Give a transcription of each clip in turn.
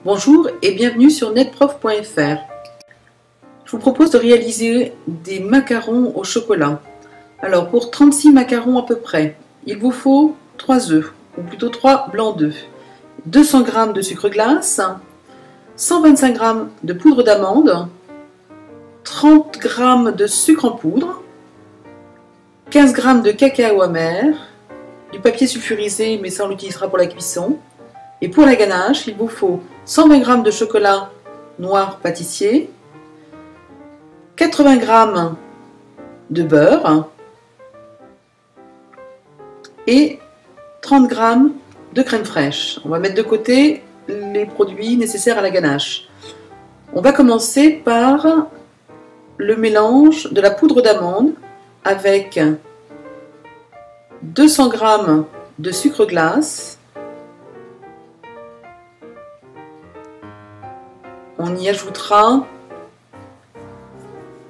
Bonjour et bienvenue sur netprof.fr. Je vous propose de réaliser des macarons au chocolat. Alors pour 36 macarons à peu près, il vous faut 3 œufs, ou plutôt 3 blancs d'œufs, 200 g de sucre glace, 125 g de poudre d'amande, 30 g de sucre en poudre, 15 g de cacao amer, du papier sulfurisé mais ça on l'utilisera pour la cuisson. Et pour la ganache, il vous faut 120 g de chocolat noir pâtissier, 80 g de beurre et 30 g de crème fraîche. On va mettre de côté les produits nécessaires à la ganache. On va commencer par le mélange de la poudre d'amande avec 200 g de sucre glace. On y ajoutera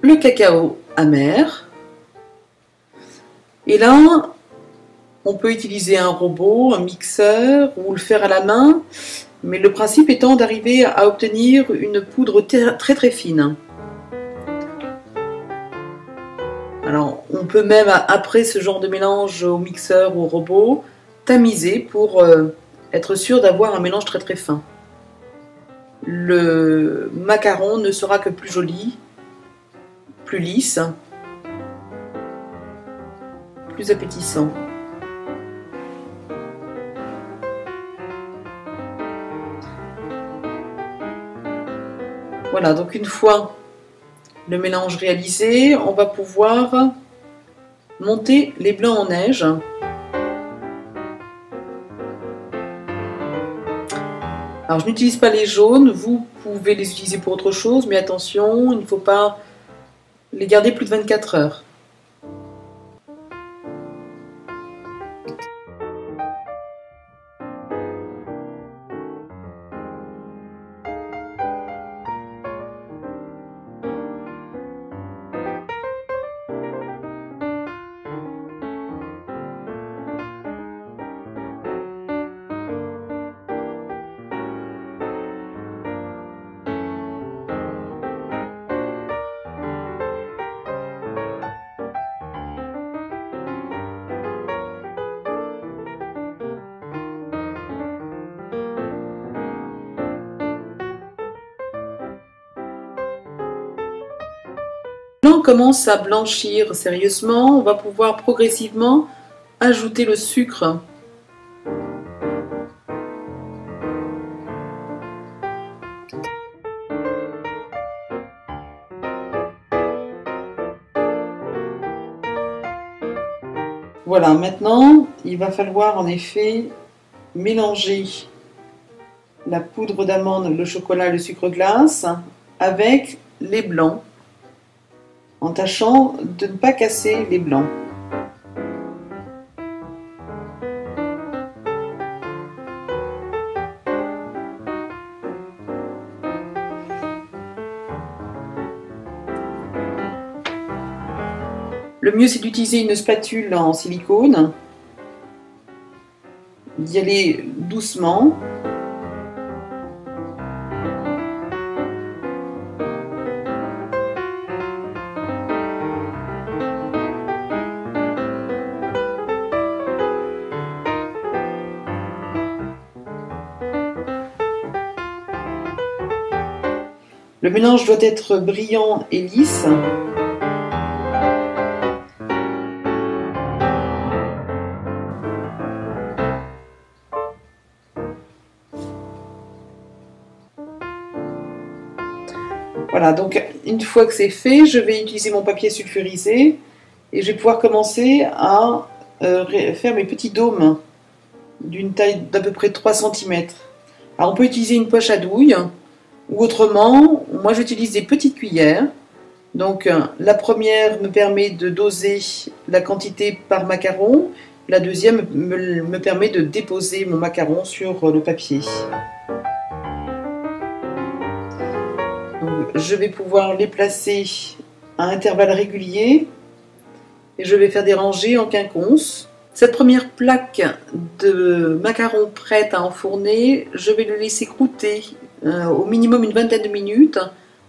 le cacao amer. Et là, on peut utiliser un robot, un mixeur ou le faire à la main. Mais le principe étant d'arriver à obtenir une poudre très très fine. Alors, on peut même, après ce genre de mélange au mixeur ou au robot, tamiser pour être sûr d'avoir un mélange très très fin. Le macaron ne sera que plus joli, plus lisse, plus appétissant. Voilà, donc une fois le mélange réalisé, on va pouvoir monter les blancs en neige. Alors je n'utilise pas les jaunes, vous pouvez les utiliser pour autre chose, mais attention, il ne faut pas les garder plus de 24 heures. Le blanc commence à blanchir sérieusement, on va pouvoir progressivement ajouter le sucre. Voilà, maintenant il va falloir en effet mélanger la poudre d'amande, le chocolat et le sucre glace avec les blancs, en tâchant de ne pas casser les blancs. Le mieux c'est d'utiliser une spatule en silicone, d'y aller doucement. Le mélange doit être brillant et lisse. Voilà, donc une fois que c'est fait, je vais utiliser mon papier sulfurisé et je vais pouvoir commencer à faire mes petits dômes d'une taille d'à peu près 3 cm. Alors on peut utiliser une poche à douille ou autrement, moi j'utilise des petites cuillères. Donc la première me permet de doser la quantité par macaron, la deuxième me permet de déposer mon macaron sur le papier. Donc, je vais pouvoir les placer à intervalles réguliers et je vais faire des rangées en quinconce. Cette première plaque de macarons prête à enfourner, je vais le laisser croûter au minimum une vingtaine de minutes.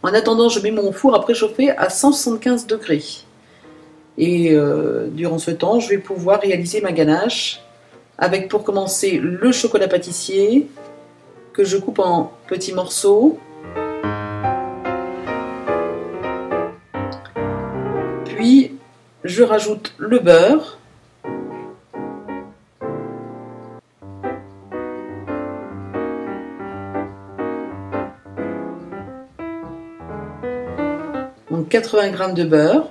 En attendant, je mets mon four à préchauffer à 175 degrés. Et durant ce temps, je vais pouvoir réaliser ma ganache avec pour commencer le chocolat pâtissier que je coupe en petits morceaux. Puis je rajoute le beurre. Donc 80 g de beurre.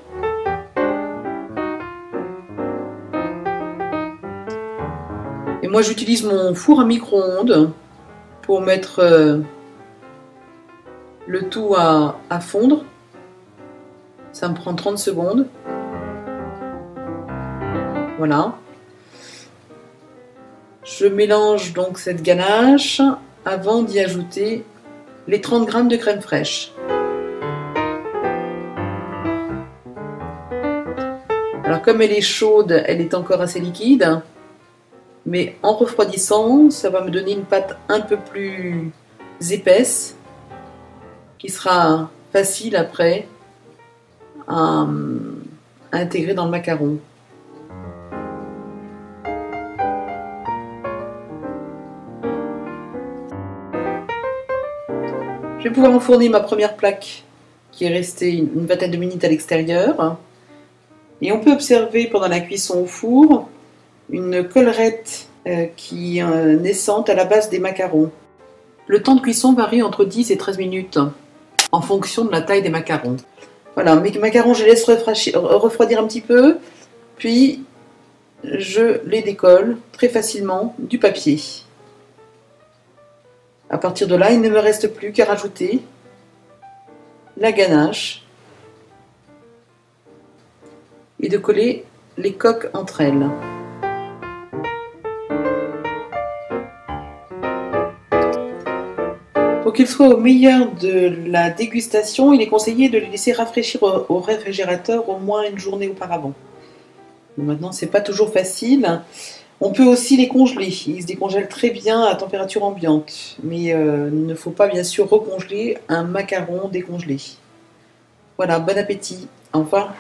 Et moi j'utilise mon four à micro-ondes pour mettre le tout à fondre. Ça me prend 30 secondes. Voilà. Je mélange donc cette ganache avant d'y ajouter les 30 g de crème fraîche. Alors comme elle est chaude, elle est encore assez liquide, mais en refroidissant, ça va me donner une pâte un peu plus épaisse, qui sera facile après à intégrer dans le macaron. Je vais pouvoir enfourner ma première plaque qui est restée une vingtaine de minutes à l'extérieur. Et on peut observer pendant la cuisson au four une collerette qui est naissante à la base des macarons. Le temps de cuisson varie entre 10 et 13 minutes en fonction de la taille des macarons. Voilà, mes macarons, je les laisse refroidir un petit peu, puis je les décolle très facilement du papier. À partir de là, il ne me reste plus qu'à rajouter la ganache et de coller les coques entre elles. Pour qu'ils soient au meilleur de la dégustation, il est conseillé de les laisser rafraîchir au réfrigérateur au moins une journée auparavant. Maintenant, c'est pas toujours facile. On peut aussi les congeler. Ils se décongèlent très bien à température ambiante. Mais il ne faut pas bien sûr recongeler un macaron décongelé. Voilà, bon appétit. Au revoir.